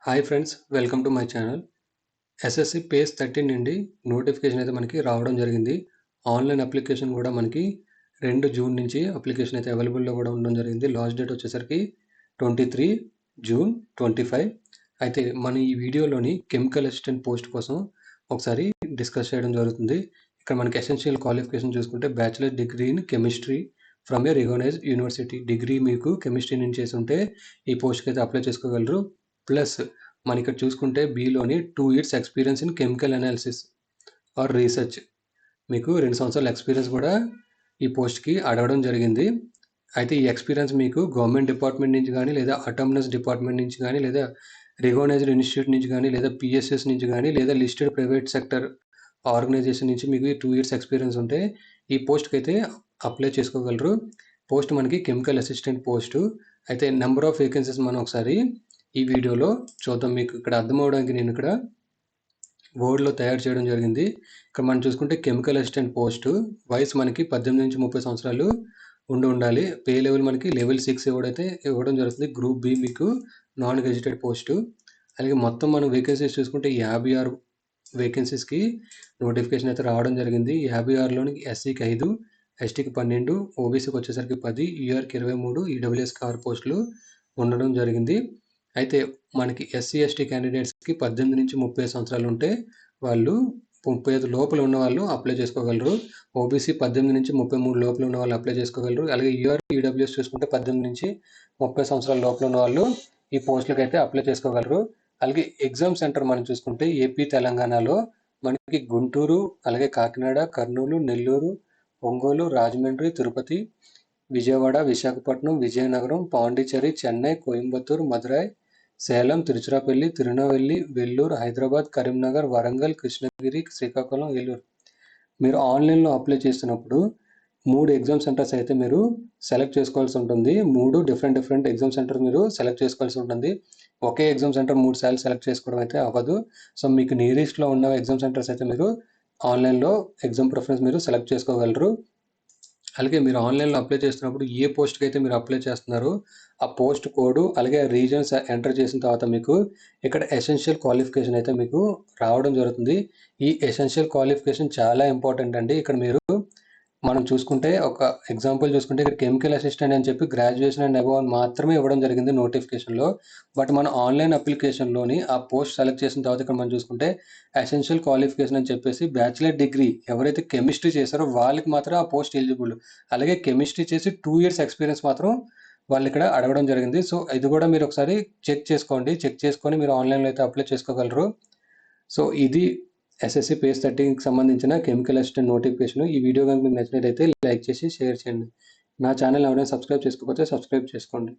Hi friends, welcome to my channel. SSC page 13 నుండి notification అయితే మనకి రావడం జరిగింది. ఆన్లైన్ అప్లికేషన్ కూడా మనకి 2 జూన్ నుంచి అప్లికేషన్ అయితే అవైలబుల్లో కూడా ఉండడం జరిగింది. లాస్ట్ డేట్ వచ్చేసరికి 23 జూన్ 25. అయితే మన ఈ వీడియోలోని కెమికల్ అసిస్టెంట్ పోస్ట్ కోసం ఒకసారి డిస్కస్ చేయడం జరుగుతుంది. ఇక్కడ మనకి ఎసెన్షియల్ క్వాలిఫికేషన్ చూసుకుంటే bachelor degree in chemistry from a recognized university. Degree మీకు కెమిస్ట్రీ నుంచి చేసి ఉంటే ఈ పోస్ట్కి అయితే అప్లై చేసుకోగలరు. ప్లస్ మన ఇక్కడ చూసుకుంటే బిలోని 2 years experience in chemical analysis or research, మీకు 2 సంవత్సరాల ఎక్స్పీరియన్స్ కూడా ఈ పోస్ట్కి అడగడం జరిగింది. అయితే ఈ ఎక్స్పీరియన్స్ మీకు గవర్నమెంట్ డిపార్ట్మెంట్ నుంచి కానీ, లేదా అటానమస్ డిపార్ట్మెంట్ నుంచి కానీ, లేదా రికగ్నైజ్డ్ ఇన్స్టిట్యూట్ నుంచి కానీ, లేదా పిఎస్ఎస్ నుంచి కానీ, లేదా లిస్టెడ్ ప్రైవేట్ సెక్టర్ ఆర్గనైజేషన్ నుంచి మీకు 2 years ఎక్స్పీరియన్స్ ఉంటే ఈ పోస్ట్కి అయితే అప్లై చేసుకోగలరు. పోస్ట్ మనకి కెమికల్ అసిస్టెంట్ పోస్టు. అయితే నెంబర్ ఆఫ్ వేకెన్సీస్ మనం ఒకసారి ఈ వీడియోలో చూద్దాం. మీకు ఇక్కడ అర్థం అవడానికి నేను ఇక్కడ వర్డ్లో తయారు చేయడం జరిగింది. ఇక్కడ మనం చూసుకుంటే కెమికల్ అసిస్టెంట్ పోస్టు, వయసు మనకి 18 నుంచి 30 సంవత్సరాలు ఉండాలి. పే లెవెల్ మనకి లెవెల్ 6 ఇవ్వడం జరుగుతుంది. గ్రూప్ బి మీకు నాన్ గెజిటెడ్ పోస్టు. అలాగే మొత్తం మనం వేకెన్సీస్ చూసుకుంటే 56 వేకెన్సీస్కి నోటిఫికేషన్ అయితే రావడం జరిగింది. 56లోని ఎస్సీకి 5, ఎస్టీకి 12, ఓబీసీకి వచ్చేసరికి 10, యూఆర్కి 23, ఈడబ్ల్యూఎస్కి 6 పోస్టులు ఉండడం జరిగింది. అయితే మనకి ఎస్సీ ఎస్టీ క్యాండిడేట్స్కి 18 నుంచి 30 సంవత్సరాలు ఉంటే వాళ్ళు 35 లోపల ఉన్న వాళ్ళు అప్లై చేసుకోగలరు. ఓబీసీ 18 నుంచి 33 లోపల ఉన్న వాళ్ళు అప్లై చేసుకోగలరు. అలాగే యూఆర్ ఈడబ్ల్యూఎస్ చూసుకుంటే 18 నుంచి 30 సంవత్సరాల లోపల ఉన్న వాళ్ళు ఈ పోస్టులకు అయితే అప్లై చేసుకోగలరు. అలాగే ఎగ్జామ్ సెంటర్ మనం చూసుకుంటే ఏపీ తెలంగాణలో మనకి గుంటూరు, అలాగే కాకినాడ, కర్నూలు, నెల్లూరు, ఒంగోలు, రాజమండ్రి, తిరుపతి, విజయవాడ, విశాఖపట్నం, విజయనగరం, పాండిచ్చేరి, చెన్నై, కోయంబత్తూరు, మదురై, సేలం, తిరుచిరాపల్లి, తిరునెల్వేలి, వెల్లూరు, హైదరాబాద్, కరీంనగర్, వరంగల్, కృష్ణగిరి, శ్రీకాకుళం, ఏలూరు. మీరు ఆన్లైన్లో అప్లై చేస్తున్నప్పుడు 3 ఎగ్జామ్ సెంటర్స్ అయితే మీరు సెలెక్ట్ చేసుకోవాల్సి ఉంటుంది. 3 డిఫరెంట్ ఎగ్జామ్ సెంటర్ మీరు సెలెక్ట్ చేసుకోవాల్సి ఉంటుంది. ఒకే ఎగ్జామ్ సెంటర్ 3 సార్లు సెలెక్ట్ చేసుకోవడం అయితే అవ్వదు. సో మీకు నియరెస్ట్లో ఉన్న ఎగ్జామ్ సెంటర్స్ అయితే మీరు ఆన్లైన్లో ఎగ్జామ్ ప్రిఫరెన్స్ మీరు సెలెక్ట్ చేసుకోగలరు. అలాగే మీరు ఆన్లైన్లో అప్లై చేస్తున్నప్పుడు ఏ పోస్ట్కి అయితే మీరు అప్లై చేస్తున్నారో ఆ పోస్ట్ కోడ్, అలాగే రీజన్స్ ఎంటర్ చేసిన తర్వాత మీకు ఇక్కడ ఎసెన్షియల్ క్వాలిఫికేషన్ అయితే మీకు రావడం జరుగుతుంది. ఈ ఎసెన్షియల్ క్వాలిఫికేషన్ చాలా ఇంపార్టెంట్ అండి. ఇక్కడ మనం చూసుకుంటే ఒక ఎగ్జాంపుల్ చూసుకుంటే ఇక్కడ కెమికల్ అసిస్టెంట్ అని చెప్పి గ్రాడ్యుయేషన్ అండ్ అబౌవ్ మాత్రమే ఇవ్వడం జరిగింది నోటిఫికేషన్లో. బట్ మన ఆన్లైన్ అప్లికేషన్లోని ఆ పోస్ట్ సెలెక్ట్ చేసిన తర్వాత ఇక్కడ మనం చూసుకుంటే ఎసెన్షియల్ క్వాలిఫికేషన్ అని చెప్పేసి బ్యాచిలర్ డిగ్రీ ఎవరైతే కెమిస్ట్రీ చేశారో వాళ్ళకి మాత్రం ఆ పోస్ట్ ఎలిజిబుల్. అలాగే కెమిస్ట్రీ చేసి 2 years ఎక్స్పీరియన్స్ మాత్రం వాళ్ళు ఇక్కడ అడగడం జరిగింది. సో ఇది కూడా మీరు ఒకసారి చెక్ చేసుకోండి. చెక్ చేసుకొని మీరు ఆన్లైన్లో అయితే అప్లై చేసుకోగలరు. సో ఇది ఎస్ఎస్సి పేజ్ 13కి సంబంధించిన కెమికల్ అసిస్టెంట్ నోటిఫికేషన్. ఈ వీడియో కనుక మీకు నచ్చినట్లయితే లైక్ చేసి షేర్ చేయండి. నా ఛానల్ ఎవరైనా సబ్స్క్రైబ్ చేసుకోకపోతే సబ్స్క్రైబ్ చేసుకోండి.